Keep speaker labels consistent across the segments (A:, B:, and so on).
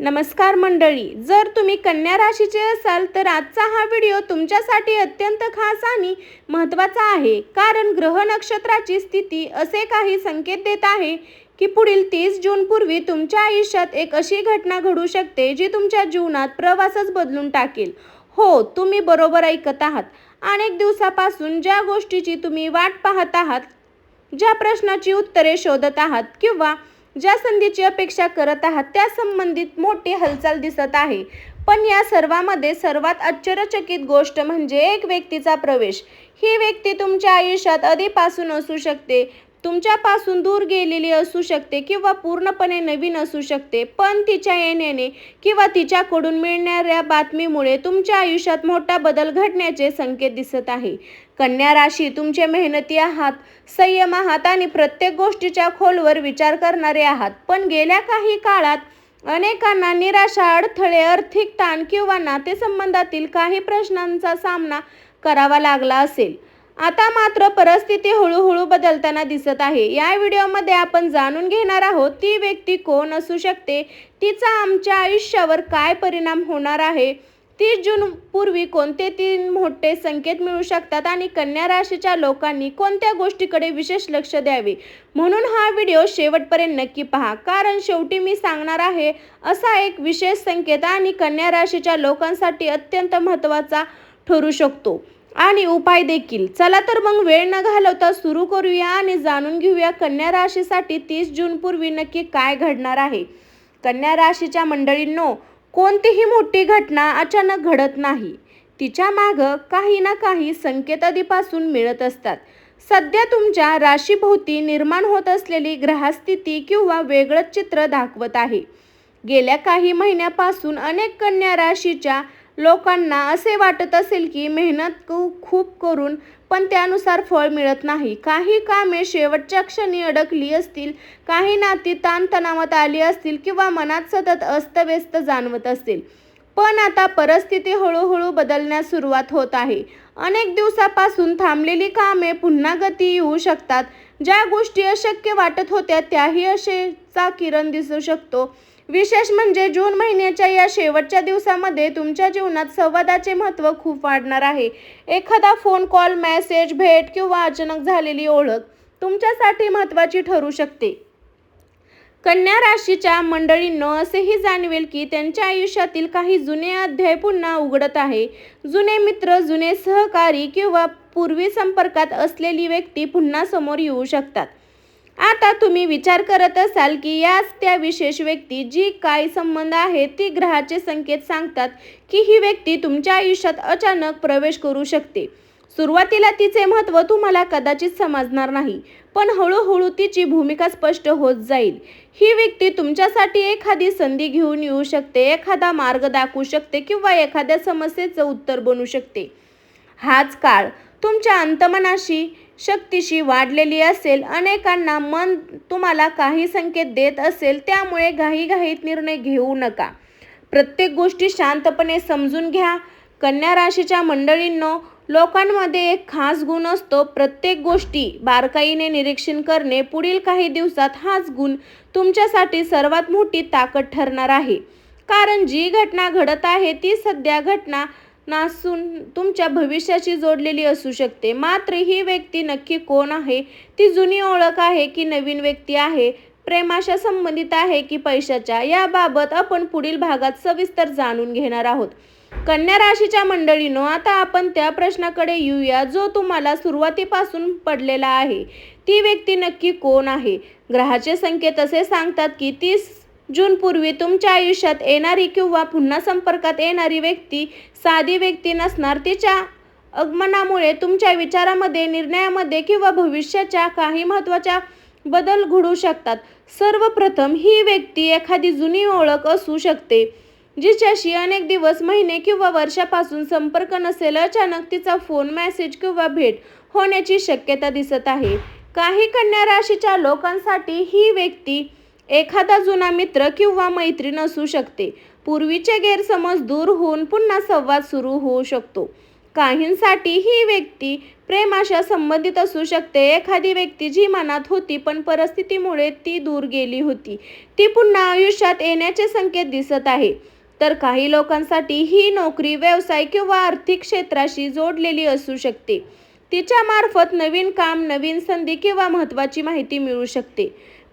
A: नमस्कार मंडळी, जर तुम्ही कन्या राशीचे असाल तर आजचा हा व्हिडिओ तुमच्यासाठी अत्यंत खास आणि महत्त्वाचा आहे. कारण ग्रह नक्षत्राची स्थिती असे काही संकेत देत आहे की पुढील 30 जून पूर्वी तुमच्या आयुष्यात एक अशी घटना घडू शकते जी तुमच्या जीवनात प्रवासच बदलून टाकेल. हो, तुम्ही बरोबर ऐकत आहात. अनेक दिवसापासून ज्या गोष्टीची तुम्ही वाट पाहत आहात, ज्या प्रश्नाची उत्तरे शोधत आहात किंवा ज्या संधीची अपेक्षा करत आहात त्या संबंधित मोठी हालचाल दिसत आहे. पण या सर्वांमध्ये सर्वात आश्चर्यचकित गोष्ट म्हणजे एक व्यक्तीचा प्रवेश. ही व्यक्ती तुमच्या आयुष्यात आधीपासून असू शकते, तुमच्यापासून दूर गेलेली असू शकते किंवा पूर्णपणे नवीन असू शकते. पण तिच्या येण्याने किंवा तिच्याकडून मिळणाऱ्या बातमीमुळे तुमच्या आयुष्यात मोठा बदल घडण्याचे संकेत दिसत आहे. कन्या राशी, तुमचे मेहनती आहात, संयम आहात आणि प्रत्येक गोष्टीच्या खोलवर विचार करणारे आहात. पण गेल्या काही काळात अनेकांना निराशा, अडथळे, आर्थिक ताण किंवा नातेसंबंधातील काही प्रश्नांचा सामना करावा लागला असेल. आता मात्र परिस्थिती हळूहळू बदलताना दिसत आहे. या व्हिडिओमध्ये आपण जाणून घेणार आहोत ती व्यक्ती कोण असू शकते, तिचा आमच्या आयुष्यावर काय परिणाम होणार आहे, 30 जून पूर्वी कोणते 3 मोठे संकेत मिळू शकतात आणि कन्या राशीच्या लोकांनी कोणत्या गोष्टीकडे विशेष लक्ष द्यावे. म्हणून हा व्हिडिओ शेवटपर्यंत नक्की पहा, कारण शेवटी मी सांगणार आहे असा एक विशेष संकेत आणि कन्या राशीच्या लोकांसाठी अत्यंत महत्त्वाचा ठरू शकतो आणि उपाय देखील. चला तर मग वेळ न घालवता सुरू करूया आणि जाणून घेऊया कन्या राशीसाठी 30 जून पूर्वी नक्की काय घडणार आहे. कन्या राशीच्या मंडळींनो, कोणतीही मोठी घटना अचानक घडत नाही. तिच्या मागं काही ना काही संकेत आधीपासून मिळत असतात. सध्या तुमच्या राशीभोवती निर्माण होत असलेली ग्रहस्थिती किंवा वेगळंच चित्र दाखवत आहे. गेल्या काही महिन्यापासून अनेक कन्या राशीच्या लोकांना असे वाटत असेल की मेहनत खूप करून पण त्यानुसार फळ मिळत नाही. काही कामे शेवटच्या क्षणी अडकली असतील, काही नाती ताणतणावात आली असतील किंवा मनात सतत अस्तव्यस्त जाणवत असेल. पण आता परिस्थिती हळूहळू बदलण्यास सुरुवात होत आहे. अनेक दिवसापासून थांबलेली कामे पुन्हा गती येऊ शकतात. ज्या गोष्टी अशक्य वाटत होत्या त्याही आशेचा किरण दिसू शकतो. विशेष म्हणजे जून महिन्याच्या या शेवटच्या दिवसामध्ये तुमच्या जीवनात संवादाचे महत्त्व खूप वाढणार आहे. एखादा फोन कॉल, मेसेज, भेट किंवा अचानक झालेली ओळख तुमच्यासाठी महत्त्वाची ठरू शकते. कन्या राशीच्या मंडळींनो, असेही जाणवेल की त्यांच्या आयुष्यातील काही जुने अध्याय पुन्हा उघडत आहे. जुने मित्र, जुने सहकारी किंवा पूर्वी संपर्कात असलेली व्यक्ती पुन्हा समोर येऊ शकतात. आता तुम्ही विचार करत असाल की याच त्या विशेष व्यक्ती, जी काय संबंध आहे ती ग्रहाचे संकेत सांगतात की ही व्यक्ती तुमच्या आयुष्यात अचानक प्रवेश करू शकते. सुरुवातीला तिचे महत्त्व तुम्हाला कदाचित समजणार नाही, पण हळूहळू तिची भूमिका स्पष्ट होत जाईल. ही व्यक्ती तुमच्यासाठी एखादी संधी घेऊन येऊ शकते, एखादा मार्ग दाखवू शकते किंवा एखाद्या समस्येचं उत्तर बनू शकते. हाच काळ तुमच्या अंतर्मनाशी शक्तीशी वाढलेली असेल. अनेकांना मन तुम्हाला काही संकेत देत असेल, त्यामुळे घाईघाईत निर्णय घेऊ नका. प्रत्येक गोष्टी शांतपणे समजून घ्या. कन्या राशीच्या मंडळींनो, लोकांमध्ये एक खास गुण असतो, प्रत्येक गोष्टी बारकाईने निरीक्षण करणे. पुढील काही दिवसात हाच गुण तुमच्यासाठी सर्वात मोठी ताकद ठरणार आहे. कारण जी घटना घडत आहे ती सध्या घटना नसून तुमच्या भविष्याशी जोडलेली असू शकते. मात्र ही व्यक्ती नक्की कोण आहे, ती जुनी ओळख आहे की नवीन व्यक्ती आहे, प्रेमाच्या संबंधित आहे की पैशाच्या, याबाबत आपण पुढील भागात सविस्तर जाणून घेणार आहोत. कन्या राशीच्या मंडळींनो, आता आपण त्या प्रश्नाकडे येऊया जो तुम्हाला सुरुवातीपासून पडलेला आहे. ती व्यक्ती नक्की कोण आहे. ग्रहाचे संकेत असे सांगतात की 30 जून पूर्वी तुमच्या आयुष्यात येणारी किंवा पुन्हा संपर्कात येणारी व्यक्ती साधी व्यक्ती नसणार. तिच्या आगमनामुळे तुमच्या विचारामध्ये, निर्णयामध्ये किंवा भविष्याच्या काही महत्त्वाच्या बदल घडू शकतात. सर्वप्रथम ही व्यक्ती एखादी जुनी ओळख असू शकते, जिच्याशी अनेक दिवस, महिने किंवा वर्षापासून संपर्क नसेल. अचानक तिचा फोन, मेसेज किंवा भेट होण्याची शक्यता दिसत आहे. काही कन्या राशीच्या लोकांसाठी ही व्यक्ती एखादा जुना मित्र किंवा मैत्रीण असू शकते. पूर्वीचे गैरसमज दूर होऊन पुन्हा संवाद सुरू होऊ शकतो. काहींसाठी ही व्यक्ती प्रेमाशी संबंधित असू शकते. एखादी व्यक्ती जी मनात होती पण परिस्थितीमुळे ती दूर गेली होती, ती पुन्हा आयुष्यात येण्याचे संकेत दिसत आहे. तर काही लोकांसाठी ही नोकरी, व्यवसाय किंवा आर्थिक क्षेत्राशी जोडलेली असू शकते. तिच्या मार्फत नवीन काम, नवीन संधी किंवा महत्त्वाची माहिती मिळू शकते.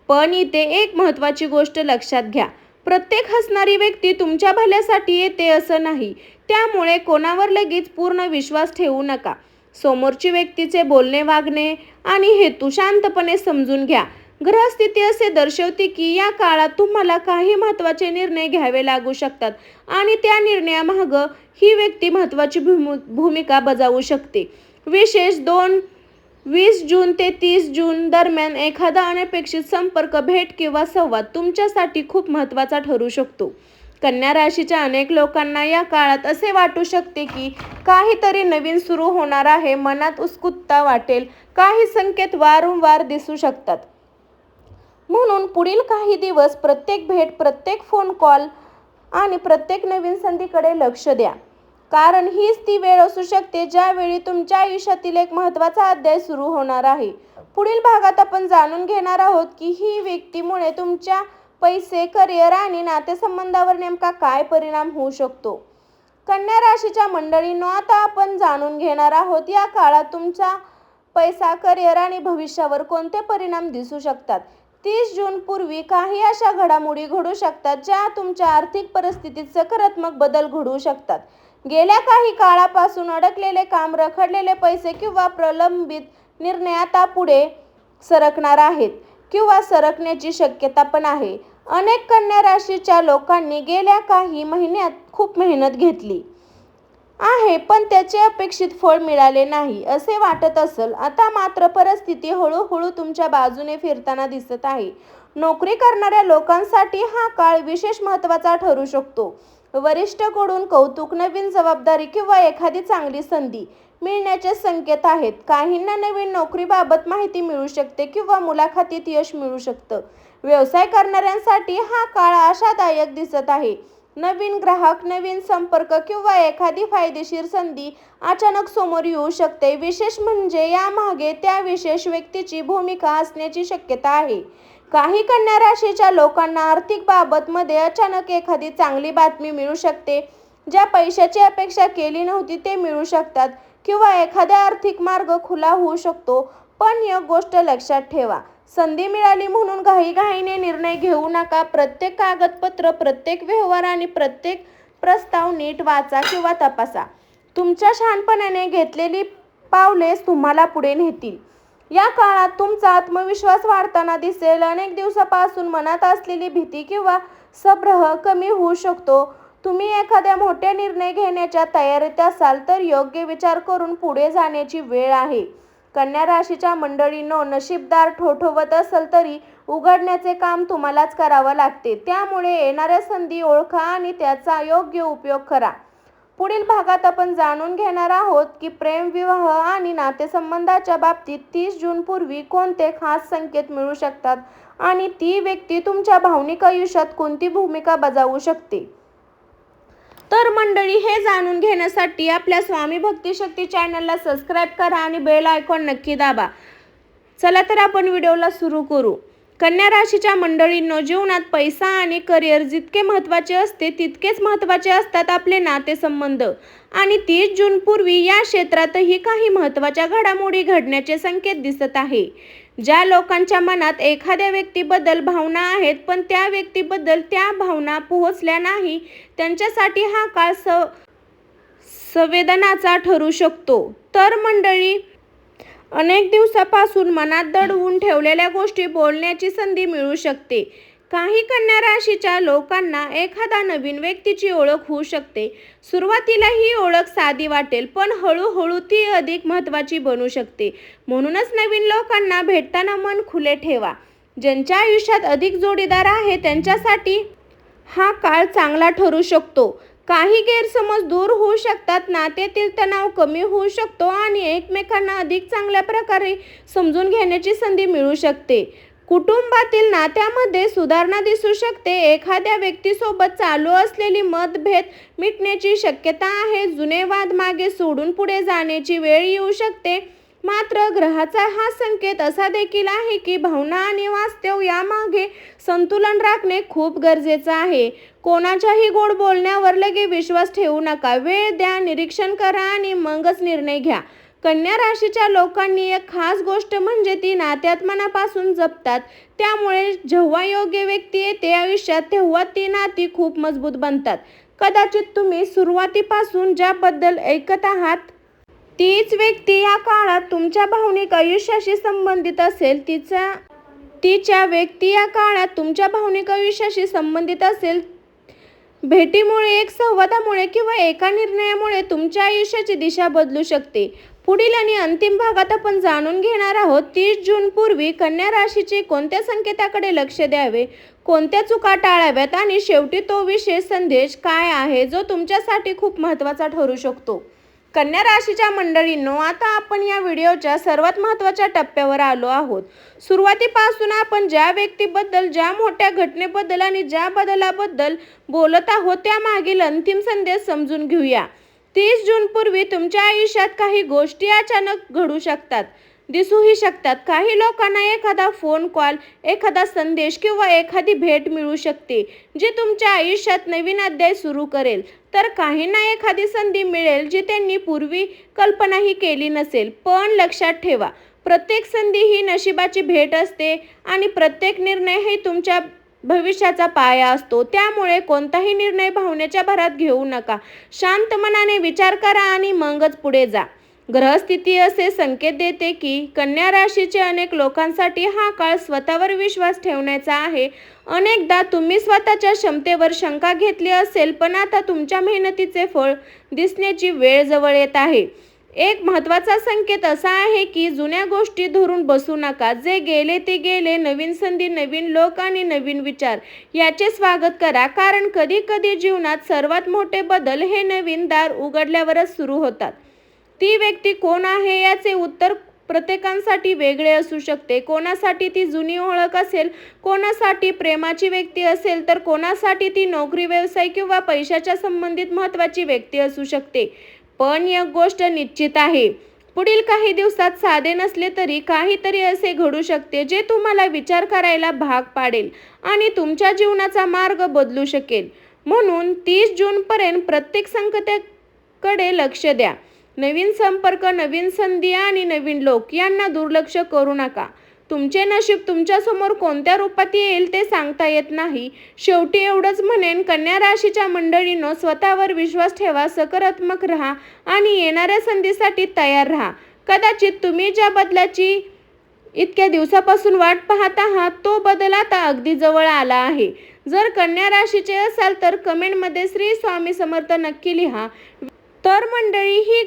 A: पण इथे एक महत्त्वाची गोष्ट लक्षात घ्या. प्रत्येक हसणारी व्यक्ती तुमच्या भल्यासाठी येते असं नाही. त्यामुळे कोणावर लगेच पूर्ण विश्वास ठेवू नका. समोरची व्यक्तीचे बोलणे, वागणे आणि हेतू शांतपणे समजून घ्या. ग्रहस्थिती असे दर्शवते की या काळात तुम्हाला काही महत्त्वाचे निर्णय घ्यावे लागू शकतात आणि त्या निर्णयामागं ही व्यक्ती महत्त्वाची भूमिका बजावू शकते. विशेष 20 जून ते 30 जून दरम्यान एखादा अनपेक्षित संपर्क, भेट किंवा संवाद तुमच्यासाठी खूप महत्त्वाचा ठरू शकतो. कन्या राशीच्या अनेक लोकांना या काळात असे वाटू शकते की काहीतरी नवीन सुरू होणार आहे. मनात उत्सुकता वाटेल. काही संकेत वारंवार दिसू शकतात. म्हणून पुढील काही दिवस प्रत्येक भेट, प्रत्येक फोन कॉल आणि प्रत्येक नवीन संधीकडे लक्ष द्या. कारण हीच ती वेळ असू शकते ज्यावेळी तुमच्या आयुष्यातील एक महत्त्वाचा अध्याय सुरू होणार आहे. पुढील भागात आपण जाणून घेणार आहोत की ही व्यक्तीमुळे तुमच्या पैसे, करिअर आणि नातेसंबंधावर नेमका काय परिणाम होऊ शकतो. कन्या राशीच्या मंडळींनो, आता आपण जाणून घेणार आहोत या काळात तुमचा पैसा, करिअर आणि भविष्यावर कोणते परिणाम दिसू शकतात. 30 जून पूर्वी काही अशा घडामोडी घडू शकतात ज्या तुमच्या आर्थिक परिस्थितीत सकारात्मक बदल घडवू शकतात. गेल्या काही काळापासून अडकलेले काम, रखडलेले पैसे किंवा प्रलंबित निर्णय आता पुढे सरकणार आहेत किंवा सरकण्याची शक्यता पण आहे. अनेक कन्या राशीच्या लोकांनी गेल्या काही महिन्यात खूप मेहनत घेतली आहे पण त्याचे अपेक्षित फळ मिळाले नाही असे वाटत असेल. आता मात्र परिस्थिती हळूहळू तुमच्या बाजूने फिरताना दिसत आहे. नोकरी करणाऱ्या लोकांसाठी हा काळ विशेष महत्त्वाचा ठरू शकतो. वरिष्ठांकडून कौतुक, नवीन जबाबदारी किंवा एखादी चांगली संधी मिळण्याचे संकेत आहेत. काहींना नवीन नोकरीबाबत माहिती मिळू शकते किंवा मुलाखतीत यश मिळू शकतं. व्यवसाय करणाऱ्यांसाठी हा काळ आशादायक दिसत आहे. नवीन ग्राहक, नवीन संपर्क किंवा एखादी फायदेशीर संधी अचानक समोर येऊ शकते. विशेष म्हणजे यामागे त्या विशेष व्यक्तीची भूमिका असण्याची शक्यता आहे. काही कन्या राशीच्या लोकांना आर्थिक बाबतीमध्ये अचानक एखादी चांगली बातमी मिळू शकते. ज्या पैशाची अपेक्षा केली नव्हती ते मिळू शकतात किंवा एखादा आर्थिक मार्ग खुला होऊ शकतो. पण एक गोष्ट लक्षात ठेवा, संधी मिळाली म्हणून घाईघाईने निर्णय घेऊ नका. प्रत्येक कागदपत्र, प्रत्येक व्यवहार आणि प्रत्येक प्रस्ताव नीट वाचा किंवा तपासा. तुमच्या शहाणपणाने घेतलेली पावलेच तुम्हाला पुढे नेतील. या काळात तुमचा आत्मविश्वास वाढताना दिसेल. अनेक दिवसापासून मनात असलेली भीती किंवा संभ्रम कमी होऊ शकतो. तुम्ही एखाद्या मोठ्या निर्णय घेण्याच्या तयारीत असाल तर योग्य विचार करून पुढे जाण्याची वेळ आहे. कन्या राशीच्या मंडळींनो, नशीबदार ठोठवत असेल तरी उघडण्याचे काम तुम्हालाच करावं लागते. त्यामुळे येणाऱ्या संधी ओळखा आणि त्याचा योग्य उपयोग करा. पुढील भागात आपण जाणून घेणार आहोत की प्रेम, विवाह आणि नातेसंबंधाच्या बाबतीत 30 जून पूर्वी कोणते खास संकेत मिळू शकतात आणि ती व्यक्ती तुमच्या भावनिक आयुष्यात कोणती भूमिका बजावू शकते. तर मंडळी, हे जाणून घेण्यासाठी आपल्या स्वामी भक्ती शक्ती चॅनलला सबस्क्राईब करा आणि बेल आयकॉन नक्की दाबा. चला तर आपण व्हिडिओला सुरू करू. कन्या राशीच्या मंडळींनो, जीवनात पैसा आणि करिअर जितके महत्त्वाचे असते तितकेच महत्त्वाचे असतात आपले नातेसंबंध. आणि 30 जून पूर्वी या क्षेत्रातही काही महत्त्वाच्या घडामोडी घडण्याचे संकेत दिसत आहे. ज्या लोकांच्या मनात एखाद्या व्यक्तीबद्दल भावना आहेत पण त्या व्यक्तीबद्दल त्या भावना पोहोचल्या नाही, त्यांच्यासाठी हा काळ संवेदनाचा ठरू शकतो. तर मंडळी, अनेक दिवसापासून मनात दडवून ठेवलेल्या गोष्टी बोलण्याची संधी मिळू शकते. काही कन्या राशीच्या लोकांना एखादा नवीन व्यक्तीची ओळख होऊ शकते. सुरुवातीला ही ओळख साधी वाटेल पण हळूहळू ती अधिक महत्त्वाची बनू शकते. म्हणूनच नवीन लोकांना भेटताना मन खुले ठेवा. ज्यांच्या आयुष्यात अधिक जोडीदार आहे त्यांच्यासाठी हा काळ चांगला ठरू शकतो. काही गैरसमज दूर होऊ शकतात, नात्यातील तणाव कमी होऊ शकतो आणि एकमेकांना अधिक चांगल्या प्रकारे समजून घेण्याची संधी मिळू शकते. कुटुंबातील नात्यामध्ये सुधारणा दिसू शकते. एखाद्या व्यक्तीसोबत चालू असलेली मतभेद मिटण्याची शक्यता आहे. जुने वाद मागे सोडून पुढे जाण्याची वेळ येऊ शकते. मात्र ग्रहाचा हा संकेत असा देखील आहे की भावना आणि वास्तव यामागे संतुलन राखणे खूप गरजेचं आहे. कोणाच्याही गोड बोलण्यावर लगेच विश्वास ठेवू नका. वेळ द्या, निरीक्षण करा आणि मगच निर्णय घ्या. कन्या राशीच्या लोकांनी एक खास गोष्ट म्हणजे ती नात्यात मनापासून जपतात. त्यामुळे जेव्हा योग्य व्यक्ती येते आयुष्यात तेव्हा ती नाती खूप मजबूत बनतात. कदाचित तुम्ही सुरुवातीपासून ज्याबद्दल ऐकत आहात तीच व्यक्ती या काळात तुमच्या भावनिक आयुष्याशी संबंधित असेल. तिच्या व्यक्ती या काळात तुमच्या भावनिक आयुष्याशी संबंधित असेल. भेटीमुळे, एक संवादामुळे किंवा एका निर्णयामुळे तुमच्या आयुष्याची दिशा बदलू शकते. पुढील आणि अंतिम भागात आपण जाणून घेणार आहोत 30 जून पूर्वी कन्या राशीचे कोणत्या संकेताकडे लक्ष द्यावे, कोणत्या चुका टाळाव्यात आणि शेवटी तो विशेष संदेश काय आहे जो तुमच्यासाठी खूप महत्त्वाचा ठरू शकतो. कन्या राशीच्या मंडळींनो, आता आपण या व्हिडिओच्या सर्वात महत्त्वाच्या टप्प्यावर आलो आहोत. सुरुवातीपासून आपण ज्या व्यक्तीबद्दल, ज्या मोठ्या घटनेबद्दल आणि ज्या बदलाबद्दल बोलत आहोत त्यामागील अंतिम संदेश समजून घेऊया. 30 जून पूर्वी तुमच्या आयुष्यात काही गोष्टी अचानक घडू शकतात, दिसूही शकतात. काही लोकांना एखादा फोन कॉल, एखादा संदेश किंवा एखादी भेट मिळू शकते जी तुमच्या आयुष्यात नवीन अध्याय सुरू करेल. तर काहींना एखादी संधी मिळेल जी त्यांनी पूर्वी कल्पनाही केली नसेल. पण लक्षात ठेवा, प्रत्येक संधी ही नशिबाची भेट असते आणि प्रत्येक निर्णय ही तुमच्या भविष्याचा पाया असतो. त्यामुळे कोणताही निर्णय भावनेच्या भरात घेऊ नका. शांत मनाने विचार करा आणि मगच पुढे जा. ग्रहस्थिती असे संकेत देते की कन्या राशीचे अनेक लोकांसाठी हा काळ स्वतःवर विश्वास ठेवण्याचा आहे. अनेकदा तुम्ही स्वतःच्या क्षमतेवर शंका घेतली असेल, पण आता तुमच्या मेहनतीचे फळ दिसण्याची वेळ जवळ येत आहे. एक महत्त्वाचा संकेत असा आहे की जुन्या गोष्टी धरून बसू नका. जे गेले ते गेले. नवीन संधी, नवीन लोक आणि नवीन विचार याचे स्वागत करा. कारण कधी कधी जीवनात सर्वात मोठे बदल हे नवीन दार उघडल्यावरच सुरू होतात. ती व्यक्ती कोण आहे याचे उत्तर प्रत्येकासाठी वेगळे असू शकते. कोणासाठी ती जुनी ओळख असेल, कोणासाठी प्रेमाची व्यक्ती असेल, तर कोणासाठी ती नोकरी, व्यवसाय किंवा पैशाच्या संबंधित महत्त्वाची व्यक्ती असू शकते. पण एक गोष्ट निश्चित आहे, पुढील काही दिवसात साधे नसले तरी काहीतरी असे घडू शकते जे तुम्हाला विचार करायला भाग पाडेल आणि तुमच्या जीवनाचा मार्ग बदलू शकेल. म्हणून 30 जूनपर्यंत प्रत्येक संकेताकडे लक्ष द्या. नवीन संपर्क, नवीन संधी आणि नवीन लोक यांना दुर्लक्ष करू नका. तुमचे नशीब तुमच्यासमोर कोणत्या रूपात येईल ते सांगता येत नाही. शेवटी एवढंच म्हणेन, कन्या राशीच्या मंडळींनो, स्वतःवर विश्वास ठेवा, सकारात्मक राहा आणि येणाऱ्या संधीसाठी तयार राहा. कदाचित तुम्ही ज्या बदलाची इतक्या दिवसापासून वाट पाहत आहात तो बदल आता अगदी जवळ आला आहे. जर कन्या राशीचे असाल तर कमेंटमध्ये श्री स्वामी समर्थ नक्की लिहा. तर मंडळी, ही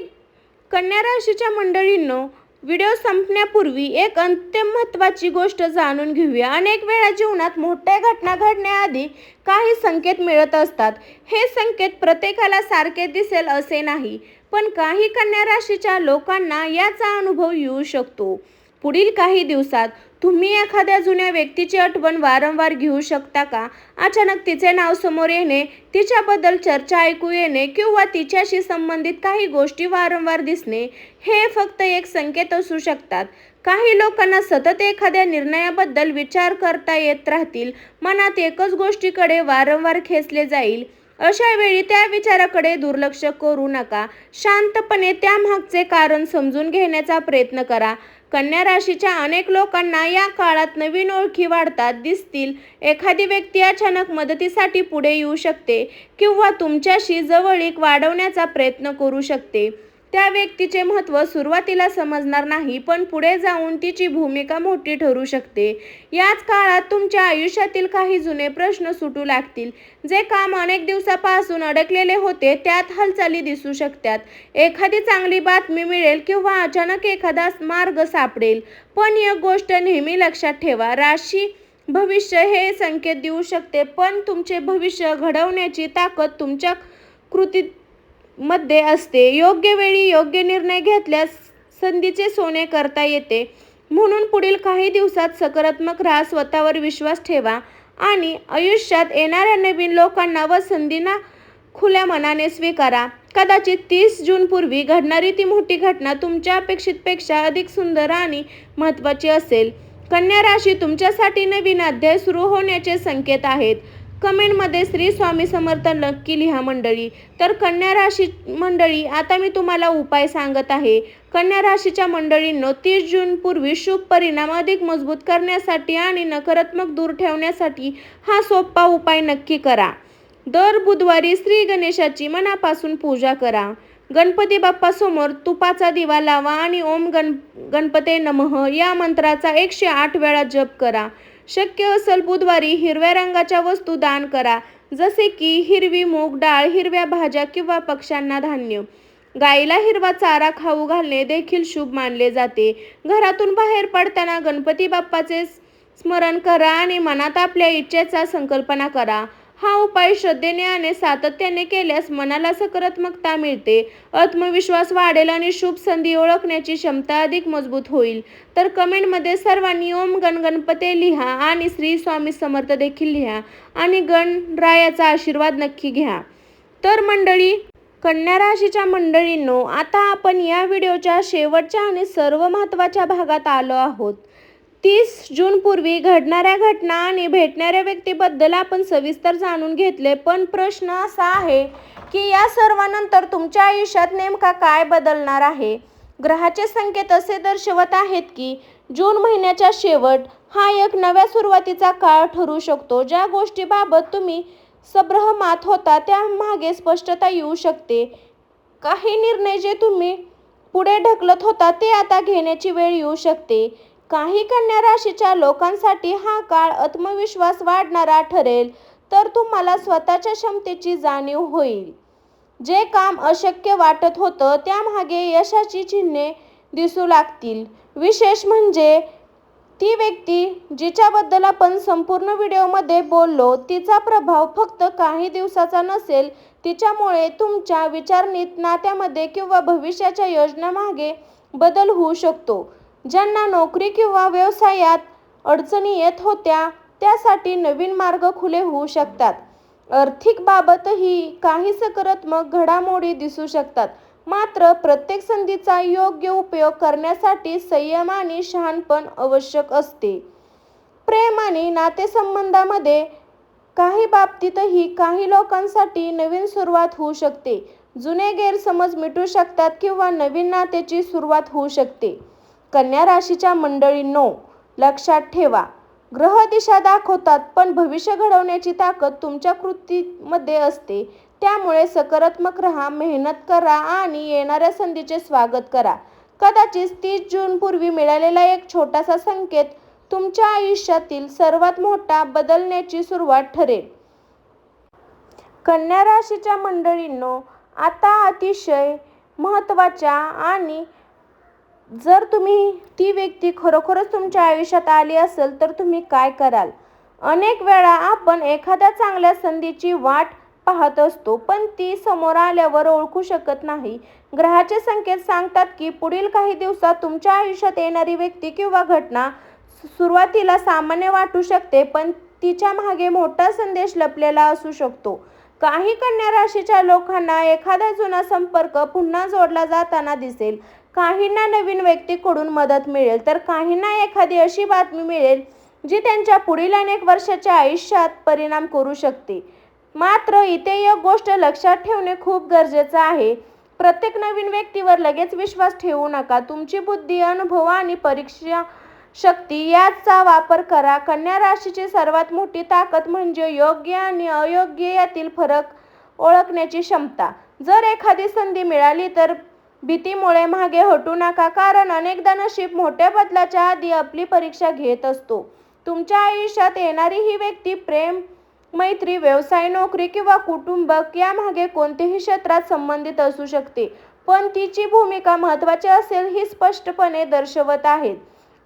A: कन्या राशीच्या मंडळींनो, व्हिडिओ संपण्यापूर्वी एक अंतिम महत्त्वाची गोष्ट जाणून घेऊया. अनेक वेळा जीवनात मोठ्या घटना घडण्याआधी काही संकेत मिळत असतात. हे संकेत प्रत्येकाला सारखे दिसेल असे नाही, पण काही कन्या राशीच्या लोकांना याचा अनुभव येऊ शकतो. पुढील काही दिवसात तुम्ही एखाद्या जुन्या व्यक्तीची आठवण वारंवार घेऊ शकता का? अचानक तिचे नाव समोर येणे, तिच्याबद्दल चर्चा ऐकू येणे किंवा तिच्याशी संबंधित काही गोष्टी वारंवार दिसणे हे फक्त एक संकेत असू शकतात. काही लोकांना सतत एखाद्या निर्णयाबद्दल विचार करता येत राहतील. मनात एकच गोष्टीकडे वारंवार खेचले जाईल. अशा वेळी त्या विचाराकडे दुर्लक्ष करू नका. शांतपणे त्यामागचे कारण समजून घेण्याचा प्रयत्न करा. कन्या राशीच्या अनेक लोकांना या काळात नवीन ओळखी वाढतात दिसतील. एखादी व्यक्ती अचानक मदतीसाठी पुढे येऊ शकते किंवा तुमच्याशी जवळीक वाढवण्याचा प्रयत्न करू शकते. त्या व्यक्तीचे महत्त्व सुरुवातीला समजणार नाही, पण पुढे जाऊन तिची भूमिका मोठी ठरू शकते. याच काळात तुमच्या आयुष्यातील काही जुने प्रश्न सुटू लागतील. जे काम अनेक दिवसापासून अडकलेले होते त्यात हालचाली दिसू शकतात. एखादी चांगली बातमी मिळेल किंवा अचानक एखादा मार्ग सापडेल. पण एक गोष्ट नेहमी लक्षात ठेवा, राशी भविष्य हे संकेत देऊ शकते, पण तुमचे भविष्य घडवण्याची ताकद तुमच्या कृतीत मध्ये असते. योग्य वेळी योग्य निर्णय घेतल्यास संधीचे सोने करता येते. म्हणून पुढील काही दिवसात सकारात्मक राहा, स्वतःवर विश्वास ठेवा आणि आयुष्यात येणाऱ्या नवीन लोकांना व संधींना खुल्या मनाने स्वीकारा. कदाचित 30 जूनपूर्वी घडणारी ती मोठी घटना तुमच्या अपेक्षेपेक्षा अधिक सुंदर आणि महत्त्वाची असेल. कन्या राशी, तुमच्यासाठी नवीन अध्याय सुरू होण्याचे संकेत आहेत. कमेंटमध्ये श्री स्वामी समर्थ नक्की लिहा मंडळी. तर कन्या राशी मंडळी, आता मी तुम्हाला उपाय सांगत आहे. कन्या राशीच्या मंडळींनो, 30 जूनपूर्वी शुभ परिणाम अधिक मजबूत करण्यासाठी आणि नकारात्मक दूर ठेवण्यासाठी हा सोपा उपाय नक्की करा. दर बुधवारी श्री गणेशाची मनापासून पूजा करा. गणपती बाप्पा समोर तुपाचा दिवा लावा आणि ओम गणपते नमः या मंत्राचा 108 वेळा जप करा. शक्य असेल बुधवारी हिरव्या रंगाच्या वस्तू दान करा, जसे की हिरवी मूग डाळ, हिरव्या भाज्या किंवा पक्ष्यांना धान्य. गाईला हिरवा चारा खाऊ घालणे देखील शुभ मानले जाते. घरातून बाहेर पडताना गणपती बाप्पाचे स्मरण करा आणि मनात आपल्या इच्छेचा संकल्पना करा. हा उपाय श्रद्धेने आणि सातत्याने केल्यास मनाला सकारात्मकता मिळते, आत्मविश्वास वाढेल आणि शुभ संधी ओळखण्याची क्षमता अधिक मजबूत होईल. तर कमेंटमध्ये सर्वांनी ओम गणपते लिहा आणि श्री स्वामी समर्थ देखील लिहा आणि गणरायाचा आशीर्वाद नक्की घ्या. तर मंडळी, कन्या राशीच्या मंडळींनो, आता आपण या व्हिडिओच्या शेवटच्या आणि सर्व महत्त्वाच्या भागात आलो आहोत. 30 जूनपूर्वी घडणाऱ्या घटना आणि भेटणाऱ्या व्यक्तीबद्दल आपण सविस्तर जाणून घेतले. पण प्रश्न असा आहे की या सर्वांनंतर तुमच्या आयुष्यात नेमका काय बदलणार आहे? ग्रहाचे संकेत असे दर्शवत आहेत की जून महिन्याचा शेवट हा एक नव्या सुरुवातीचा काळ ठरू शकतो. ज्या गोष्टीबाबत तुम्ही संभ्रमात होता त्यामागे स्पष्टता येऊ शकते. काही निर्णय जे तुम्ही पुढे ढकलत होता ते आता घेण्याची वेळ येऊ शकते. काही कन्या राशीच्या लोकांसाठी हा काळ आत्मविश्वास वाढणारा ठरेल, तर तुम्हाला स्वतःच्या क्षमतेची जाणीव होईल. जे काम अशक्य वाटत होतं त्यामागे यशाची चिन्हे दिसू लागतील. विशेष म्हणजे ती व्यक्ती जिच्याबद्दल आपण संपूर्ण व्हिडिओमध्ये बोललो, तिचा प्रभाव फक्त काही दिवसाचा नसेल. तिच्यामुळे तुमच्या विचारनीत, नात्यामध्ये किंवा भविष्याच्या योजनांमागे बदल होऊ शकतो. ज्यांना नोकरी किंवा व्यवसायात अडचणी येत होत्या त्यासाठी नवीन मार्ग खुले होऊ शकतात. आर्थिक बाबतही काही सकारात्मक घडामोडी दिसू शकतात. मात्र प्रत्येक संधीचा योग्य उपयोग करण्यासाठी संयम आणि शहाणपण आवश्यक असते. प्रेम आणि नातेसंबंधामध्ये काही बाबतीतही काही लोकांसाठी नवीन सुरुवात होऊ शकते. जुने गैरसमज मिटू शकतात किंवा नवीन नात्याची सुरुवात होऊ शकते. कन्या राशीच्या मंडळींनो, लक्षात ठेवा, ग्रह दिशा दाखवतात पण भविष्य घडवण्याची ताकद तुमच्या कृतीमध्ये असते. त्यामुळे सकारात्मक राहा, मेहनत करा आणि येणाऱ्या संधीचे स्वागत करा. कदाचित 30 जूनपूर्वी मिळालेला एक छोटासा संकेत तुमच्या आयुष्यातील सर्वात मोठा बदलण्याची सुरुवात ठरेल. कन्या राशीच्या मंडळींनो, आता अतिशय महत्त्वाच्या आणि जर तुम्ही ती व्यक्ती खरोखरच तुमच्या आयुष्यात आली असेल तर तुम्ही काय कराल? अनेक वेळा आपण एखाद्या चांगल्या संधीची वाट पाहत असतो, पण ती समोर आल्यावर ओळखू शकत नाही. ग्रहाचे संकेत सांगतात की पुढील काही दिवसात तुमच्या आयुष्यात येणारी व्यक्ती किंवा घटना सुरुवातीला सामान्य वाटू शकते, पण तिच्या मागे मोठा संदेश लपलेला असू शकतो. काही कन्या राशीच्या लोकांना एखादा जुना संपर्क पुन्हा जोडला जाताना दिसेल. काहींना नवीन व्यक्तीकडून मदत मिळेल, तर काहींना एखादी अशी बातमी मिळेल जी त्यांच्या पुढील अनेक वर्षाच्या आयुष्यात परिणाम करू शकते. मात्र इथे एक गोष्ट लक्षात ठेवणे खूप गरजेचं आहे. प्रत्येक नवीन व्यक्तीवर लगेच विश्वास ठेवू नका. तुमची बुद्धी, अनुभव आणि परीक्षा शक्ती याचा वापर करा. कन्या राशीची सर्वात मोठी ताकद म्हणजे योग्य आणि अयोग्य यातील फरक ओळखण्याची क्षमता. जर एखादी संधी मिळाली तर भीतीमुळे मागे हटू नका, कारण अनेकदा नशीब मोठ्या बदलाच्या आधी आपली परीक्षा घेत असतो. तुमच्या आयुष्यात येणारी ही व्यक्ती प्रेम, मैत्री, व्यवसाय, नोकरी किंवा कुटुंब यामागे कोणत्याही क्षेत्रात संबंधित असू शकते, पण तिची भूमिका महत्त्वाची असेल ही स्पष्टपणे दर्शवत आहेत.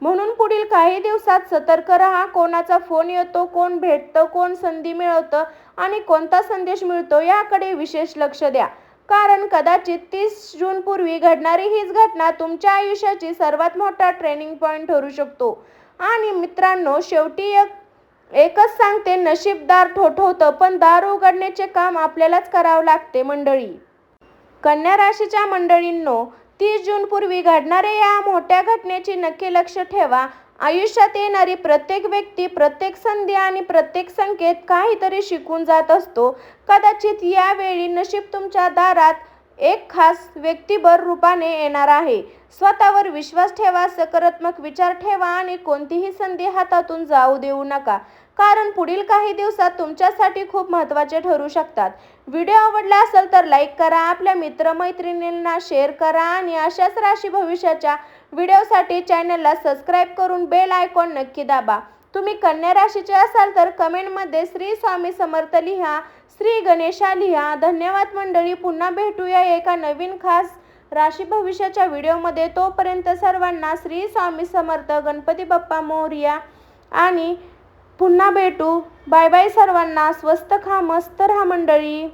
A: म्हणून पुढील काही दिवसात सतर्क राहा. कोणाचा फोन येतो, कोण भेटतं, कोण संधी मिळवतं आणि कोणता संदेश मिळतो याकडे विशेष लक्ष द्या. कारण कदाचित 30 जून पूर्वी घडणारी हीच घटना तुमच्या आयुष्याची सर्वात मोठा ट्रेनिंग पॉईंट ठरू शकतो. आणि मित्रांनो, शेवटी एकच सांगते, नशीबदार ठोठवतं, पण दार उघडण्याचे काम आपल्यालाच करावं लागते मंडळी. कन्या राशीच्या मंडळींनो, 30 जून पूर्वी घडणाऱ्या या मोठ्या घटनेची नक्की लक्ष ठेवा. आयुष्यात येणारी प्रत्येक व्यक्ती, प्रत्येक संधी आणि प्रत्येक संकेत काहीतरी शिकून जात असतो. कदाचित यावेळी नशीब तुमच्या दारात एक खास व्यक्तिबळ रूपाने येणार आहे. स्वतःवर विश्वास ठेवा, सकारात्मक विचार ठेवा आणि कोणतीही संधी हातातून जाऊ देऊ नका, कारण पुढील काही दिवसात तुमच्यासाठी खूप महत्त्वाचे ठरू शकतात. व्हिडिओ आवडला असेल तर लाईक करा, आपल्या मित्रमैत्रिणींना शेअर करा आणि अशाच राशी भविष्याच्या व्हिडिओसाठी चॅनलला सबस्क्राईब करून बेल आयकॉन नक्की दाबा. तुम्ही कन्या राशीचे असाल तर कमेंटमध्ये श्री स्वामी समर्थ लिहा, श्री गणेशा लिहा. धन्यवाद मंडळी. पुन्हा भेटूया एका नवीन खास राशी भविष्याच्या व्हिडिओमध्ये. तोपर्यंत सर्वांना श्री स्वामी समर्थ, गणपती बाप्पा मोरया आणि पुन्हा भेटू. बाय बाय सर्वांना. स्वस्त खा, मस्त राहा मंडळी.